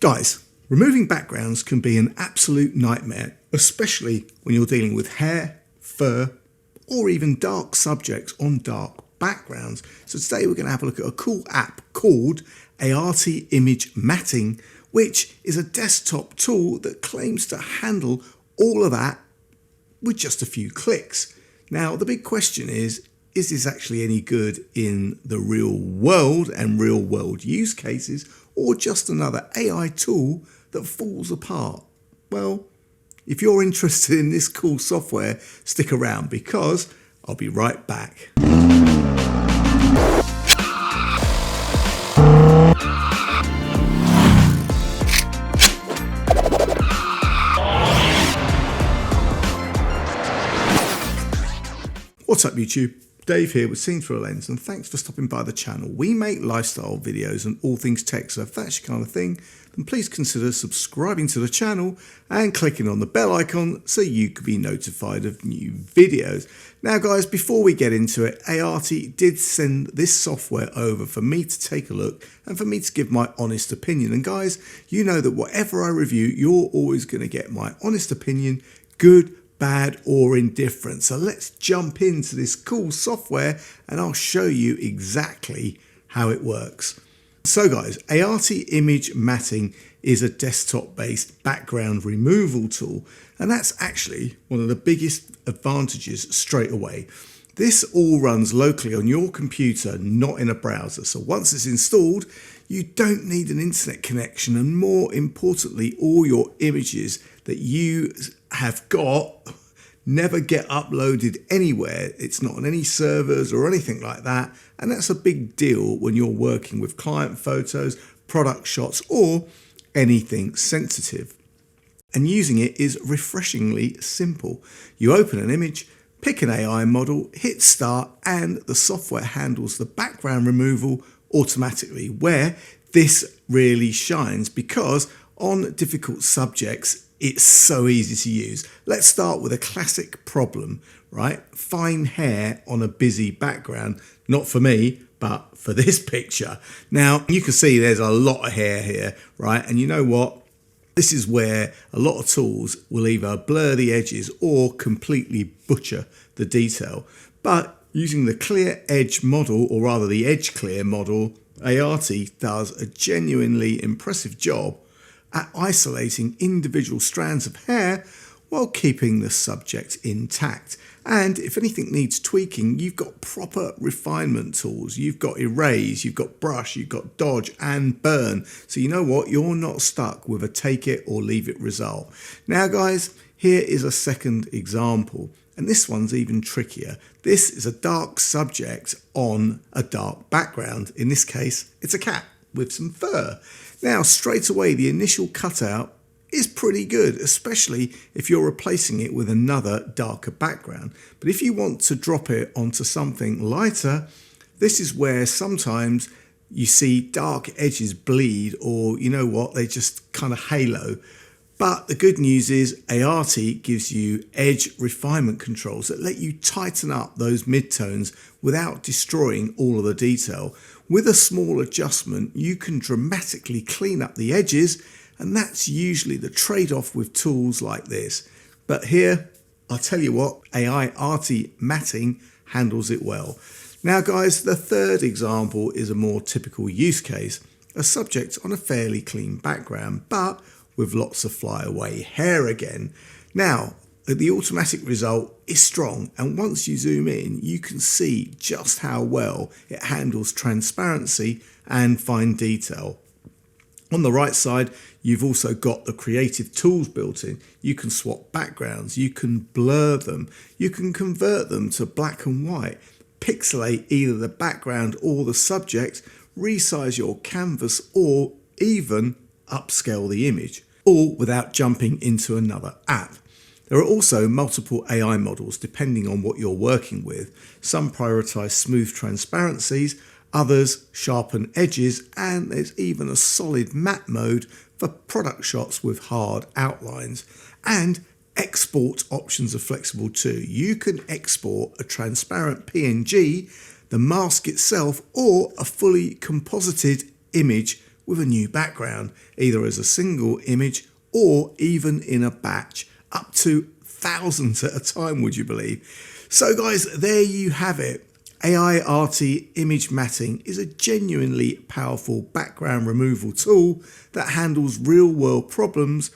Guys, removing backgrounds can be an absolute nightmare, especially when you're dealing with hair, fur, or even dark subjects on dark backgrounds. So today we're going to have a look at a cool app called AIARTY Image Matting, which is a desktop tool that claims to handle all of that with just a few clicks. Now, the big question is this actually any good in the real world and real world use cases, or just another AI tool that falls apart? Well, if you're interested in this cool software, stick around because I'll be right back. What's up YouTube? Dave here with Seen Through a Lens, and thanks for stopping by the channel. We make lifestyle videos and all things tech, so if that's your kind of thing, then please consider subscribing to the channel and clicking on the bell icon so you can be notified of new videos. Now guys, before we get into it, AIARTY did send this software over for me to take a look and for me to give my honest opinion. And guys, you know that whatever I review, you're always going to get my honest opinion, good, bad or indifferent. So let's jump into this cool software and I'll show you exactly how it works. So guys, AIARTY Image Matting is a desktop-based background removal tool, and that's actually one of the biggest advantages straight away. This all runs locally on your computer, not in a browser. So once it's installed, you don't need an internet connection, and more importantly, all your images that you have got never get uploaded anywhere. It's not on any servers or anything like that, and that's a big deal when you're working with client photos, product shots, or anything sensitive. And using it is refreshingly simple. You open an image, pick an AI model, hit start, and the software handles the background removal automatically, where this really shines because on difficult subjects, it's so easy to use. Let's start with a classic problem, right? Fine hair on a busy background. Not for me, but for this picture. Now, you can see there's a lot of hair here, right? And you know what? This is where a lot of tools will either blur the edges or completely butcher the detail. But using the clear edge model, or rather the edge clear model, AIARTY does a genuinely impressive job at isolating individual strands of hair while keeping the subject intact. And if anything needs tweaking, you've got proper refinement tools. You've got erase, you've got brush, you've got dodge and burn. So you know what? You're not stuck with a take it or leave it result. Now guys, here is a second example. And this one's even trickier. This is a dark subject on a dark background. In this case, it's a cat with some fur. Now, straight away, the initial cutout is pretty good, especially if you're replacing it with another darker background. But if you want to drop it onto something lighter, this is where sometimes you see dark edges bleed, or you know what, they just kind of halo. But the good news is AIARTY gives you edge refinement controls that let you tighten up those midtones without destroying all of the detail. With a small adjustment, you can dramatically clean up the edges, and that's usually the trade-off with tools like this. But here, I'll tell you what, AIARTY Matting handles it well. Now guys, the third example is a more typical use case, a subject on a fairly clean background, but with lots of flyaway hair again. Now, the automatic result is strong, and once you zoom in, you can see just how well it handles transparency and fine detail. On the right side, you've also got the creative tools built in. You can swap backgrounds, you can blur them, you can convert them to black and white, pixelate either the background or the subject, resize your canvas, or even upscale the image, all without jumping into another app. There are also multiple AI models depending on what you're working with. Some prioritize smooth transparencies, others sharpen edges, and there's even a solid matte mode for product shots with hard outlines. And export options are flexible too. You can export a transparent PNG, the mask itself, or a fully composited image with a new background, either as a single image or even in a batch, up to thousands at a time, would you believe? So guys, there you have it. AIARTY Image Matting is a genuinely powerful background removal tool that handles real-world problems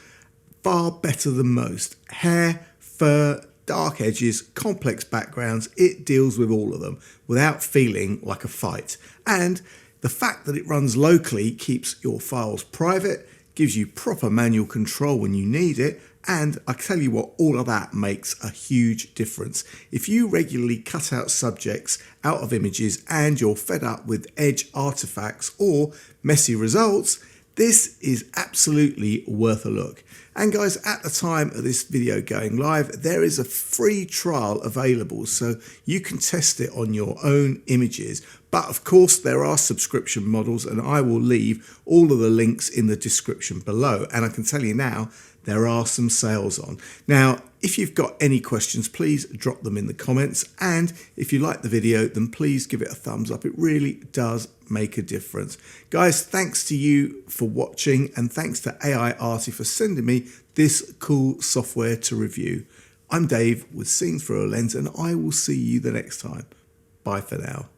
far better than most. Hair, fur, dark edges, complex backgrounds, it deals with all of them without feeling like a fight. And the fact that it runs locally keeps your files private, gives you proper manual control when you need it, and I tell you what, all of that makes a huge difference. If you regularly cut out subjects out of images and you're fed up with edge artifacts or messy results, this is absolutely worth a look. And guys, at the time of this video going live, there is a free trial available, so you can test it on your own images. But of course, there are subscription models, and I will leave all of the links in the description below. And I can tell you now, there are some sales on. Now, if you've got any questions, please drop them in the comments. And if you like the video, then please give it a thumbs up. It really does make a difference. Guys, thanks to you for watching, and thanks to AIARTY for sending me this cool software to review. I'm Dave with Seeing Through a Lens, and I will see you the next time. Bye for now.